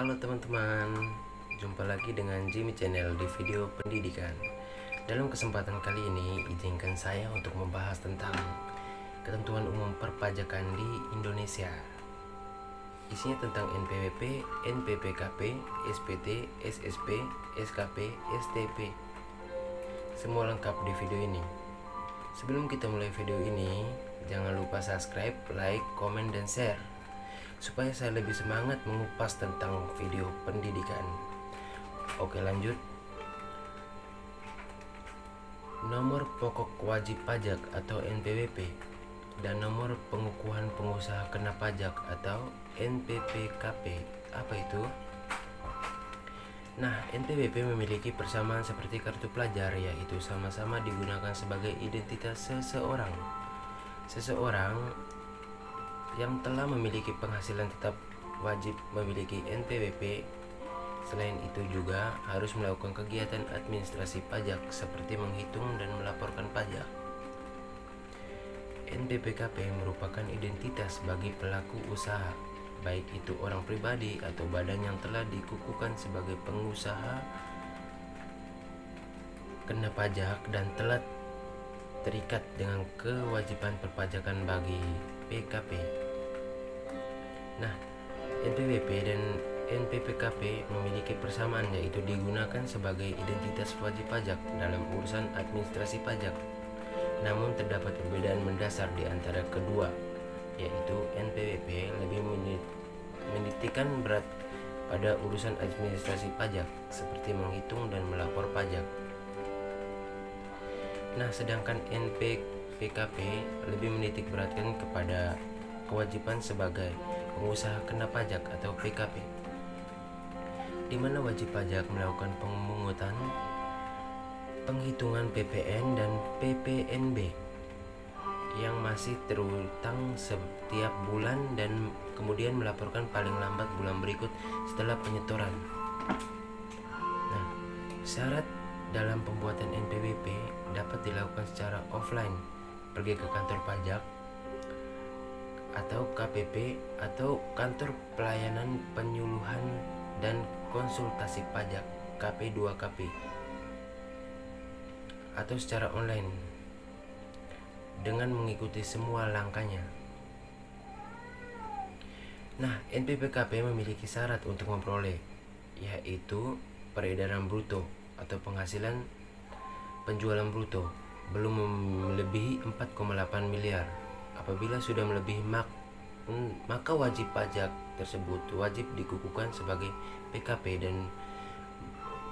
Halo teman-teman, jumpa lagi dengan Jimmy Channel di video pendidikan. Dalam kesempatan kali ini, izinkan saya untuk membahas tentang ketentuan umum perpajakan di Indonesia. Isinya tentang NPWP, NPPKP, SPT, SSP, SKP, STP. Semua lengkap di video ini. Sebelum kita mulai video ini, jangan lupa subscribe, like, komen, dan share supaya saya lebih semangat mengupas tentang video pendidikan. Oke, lanjut. Nomor pokok wajib pajak atau NPWP dan nomor pengukuhan pengusaha kena pajak atau NPPKP. Apa itu? Nah, NPWP memiliki persamaan seperti kartu pelajar, yaitu sama-sama digunakan sebagai identitas seseorang. Seseorang yang telah memiliki penghasilan tetap wajib memiliki NPWP. Selain itu juga harus melakukan kegiatan administrasi pajak seperti menghitung dan melaporkan pajak. NPPKP merupakan identitas bagi pelaku usaha, baik itu orang pribadi atau badan yang telah dikukuhkan sebagai pengusaha kena pajak dan telah terikat dengan kewajiban perpajakan bagi PKP. Nah, NPWP dan NPPKP memiliki persamaan, yaitu digunakan sebagai identitas wajib pajak dalam urusan administrasi pajak. Namun terdapat perbedaan mendasar di antara kedua, yaitu NPWP lebih menitikkan berat pada urusan administrasi pajak seperti menghitung dan melapor pajak. Nah, sedangkan NPPKP lebih menitik beratkan kepada kewajiban sebagai pengusaha kena pajak atau PKP, di mana wajib pajak melakukan pemungutan, penghitungan PPN dan PPNB yang masih terutang setiap bulan dan kemudian melaporkan paling lambat bulan berikut setelah penyetoran. Nah, syarat dalam pembuatan NPWP dapat dilakukan secara offline, pergi ke kantor pajak atau KPP atau kantor pelayanan penyuluhan dan konsultasi pajak KP2KP, atau secara online dengan mengikuti semua langkahnya. Nah, NPPKP memiliki syarat untuk memperoleh, yaitu peredaran bruto atau penghasilan penjualan bruto belum melebihi 4,8 miliar. Apabila sudah melebihi maka wajib pajak tersebut wajib dikukuhkan sebagai PKP dan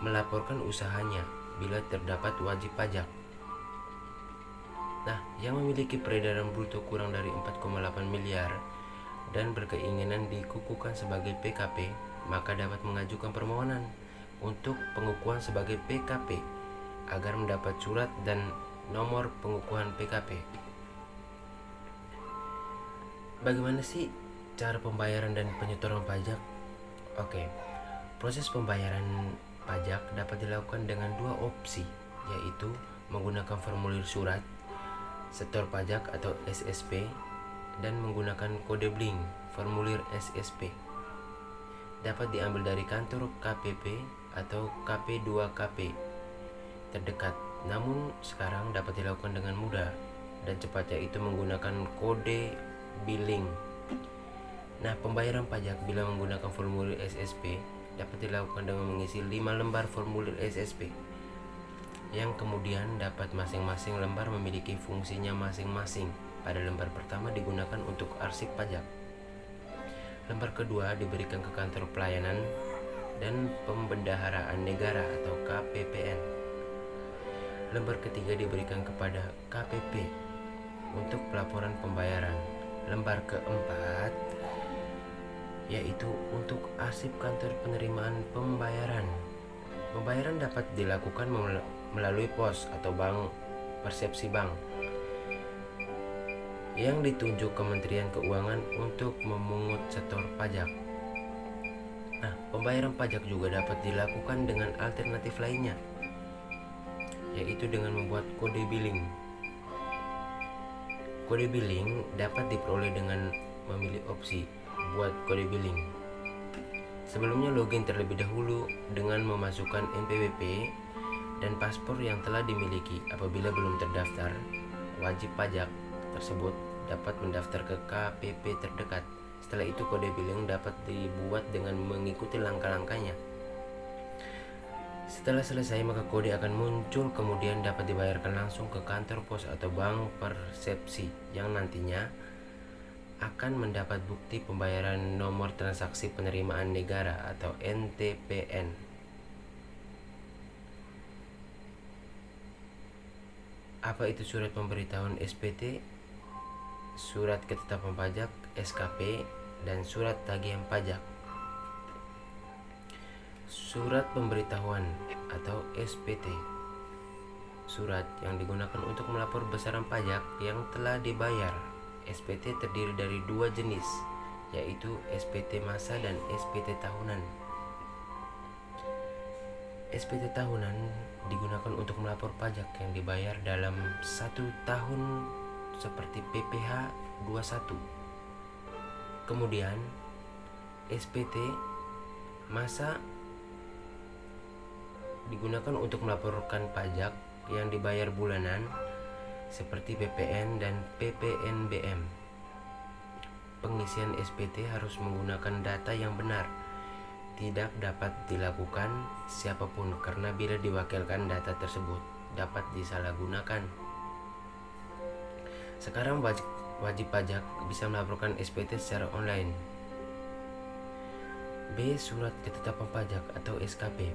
melaporkan usahanya bila terdapat wajib pajak. Nah, yang memiliki peredaran bruto kurang dari 4,8 miliar dan berkeinginan dikukuhkan sebagai PKP, maka dapat mengajukan permohonan untuk pengukuhan sebagai PKP agar mendapat surat dan nomor pengukuhan PKP. Bagaimana sih cara pembayaran dan penyetoran pajak? Oke, proses pembayaran pajak dapat dilakukan dengan dua opsi, yaitu menggunakan formulir surat setor pajak atau SSP dan menggunakan kode BLINK formulir SSP. Dapat diambil dari kantor KPP atau KP2KP terdekat. Namun sekarang dapat dilakukan dengan mudah dan cepat, yaitu menggunakan kode billing. Nah, pembayaran pajak bila menggunakan formulir SSP dapat dilakukan dengan mengisi 5 lembar formulir SSP yang kemudian dapat masing-masing lembar memiliki fungsinya masing-masing. Pada lembar pertama digunakan untuk arsip pajak. Lembar kedua diberikan ke kantor pelayanan dan pembendaharaan negara atau KPPN. Lembar ketiga diberikan kepada KPP untuk pelaporan pembayaran. Lembar keempat yaitu untuk arsip kantor penerimaan pembayaran. Pembayaran dapat dilakukan melalui pos atau bank persepsi bank yang ditunjuk Kementerian Keuangan untuk memungut setor pajak. Nah, pembayaran pajak juga dapat dilakukan dengan alternatif lainnya, yaitu dengan membuat kode billing. Kode billing dapat diperoleh dengan memilih opsi buat kode billing. Sebelumnya login terlebih dahulu dengan memasukkan NPWP dan paspor yang telah dimiliki. Apabila belum terdaftar, wajib pajak tersebut dapat mendaftar ke KPP terdekat. Setelah itu kode billing dapat dibuat dengan mengikuti langkah-langkahnya. Setelah selesai maka kode akan muncul, kemudian dapat dibayarkan langsung ke kantor pos atau bank persepsi yang nantinya akan mendapat bukti pembayaran nomor transaksi penerimaan negara atau NTPN. Apa itu surat pemberitahuan SPT, surat ketetapan pajak SKP, dan surat tagihan pajak? Surat pemberitahuan atau SPT, surat yang digunakan untuk melapor besaran pajak yang telah dibayar. SPT terdiri dari dua jenis, yaitu SPT masa dan SPT tahunan. SPT tahunan digunakan untuk melapor pajak yang dibayar dalam 1 tahun seperti PPh 21. Kemudian SPT masa digunakan untuk melaporkan pajak yang dibayar bulanan seperti PPN dan PPNBM. Pengisian SPT harus menggunakan data yang benar. Tidak dapat dilakukan siapapun karena bila diwakilkan data tersebut dapat disalahgunakan. Sekarang wajib pajak bisa melaporkan SPT secara online. B. Surat ketetapan pajak atau SKP.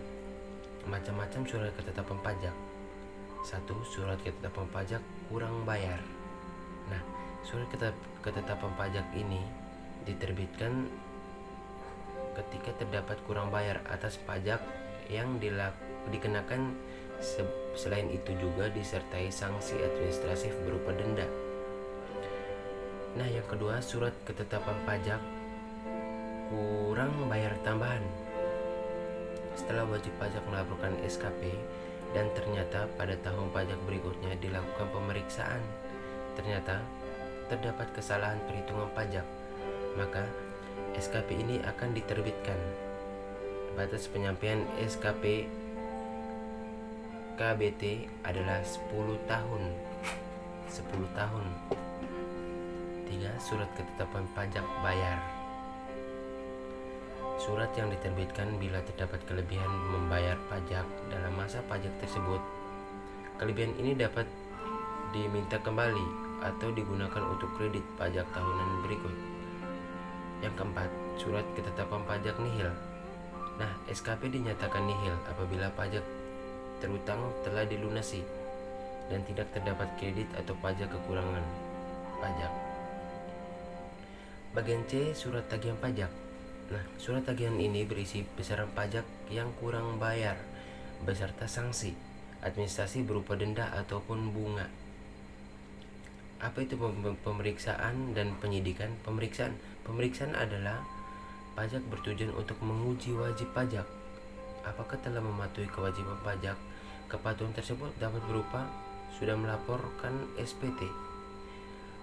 Macam-macam surat ketetapan pajak. 1. Surat ketetapan pajak kurang bayar. Nah, surat ketetapan pajak ini diterbitkan ketika terdapat kurang bayar atas pajak yang dikenakan. Selain itu juga disertai sanksi administratif berupa denda. Nah, yang kedua, surat ketetapan pajak kurang bayar tambahan. Setelah wajib pajak melaporkan SKP dan ternyata pada tahun pajak berikutnya dilakukan pemeriksaan, ternyata terdapat kesalahan perhitungan pajak, maka SKP ini akan diterbitkan. Batas penyampaian SKP KBT adalah 10 tahun. 10 tahun. 3. Surat ketetapan pajak bayar. Surat yang diterbitkan bila terdapat kelebihan membayar pajak dalam masa pajak tersebut. Kelebihan ini dapat diminta kembali atau digunakan untuk kredit pajak tahunan berikut. Yang keempat, surat ketetapan pajak nihil. Nah, SKP dinyatakan nihil apabila pajak terutang telah dilunasi dan tidak terdapat kredit atau pajak kekurangan pajak. Bagian C, surat tagihan pajak. Nah, surat tagihan ini berisi besaran pajak yang kurang bayar beserta sanksi administrasi berupa denda ataupun bunga. Apa itu pemeriksaan dan penyidikan? Pemeriksaan adalah pajak bertujuan untuk menguji wajib pajak apakah telah mematuhi kewajiban pajak. Kepatuhan tersebut dapat berupa sudah melaporkan SPT,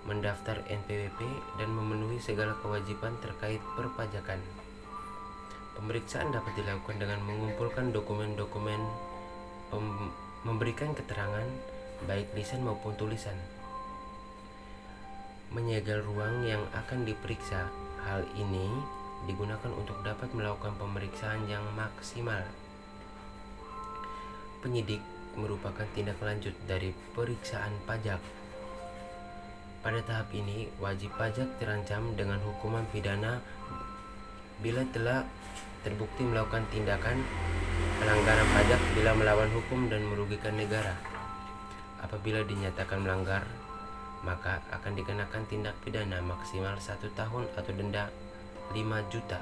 mendaftar NPWP, dan memenuhi segala kewajiban terkait perpajakan. Pemeriksaan dapat dilakukan dengan mengumpulkan dokumen-dokumen, memberikan keterangan baik lisan maupun tulisan, menyegel ruang yang akan diperiksa. Hal ini digunakan untuk dapat melakukan pemeriksaan yang maksimal. Penyidik merupakan tindak lanjut dari periksaan pajak. Pada tahap ini, wajib pajak terancam dengan hukuman pidana bila telah terbukti melakukan tindakan pelanggaran pajak bila melawan hukum dan merugikan negara. Apabila dinyatakan melanggar, maka akan dikenakan tindak pidana maksimal 1 tahun atau denda 5 juta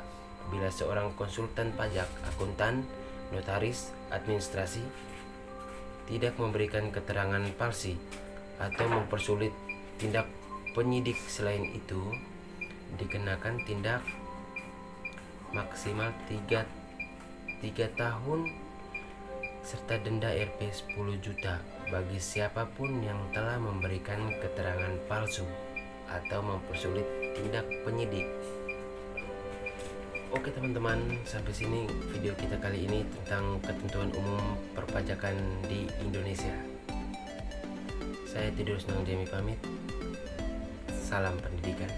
bila seorang konsultan pajak, akuntan, notaris, administrasi tidak memberikan keterangan palsu atau mempersulit tindak penyidik. Selain itu, dikenakan tindak maksimal 3 tahun serta denda Rp 10 juta bagi siapapun yang telah memberikan keterangan palsu atau mempersulit tindak penyidik. Oke teman-teman, sampai sini video kita kali ini tentang ketentuan umum perpajakan di Indonesia. Saya Tidurus Nang Demi pamit. Salam pendidikan.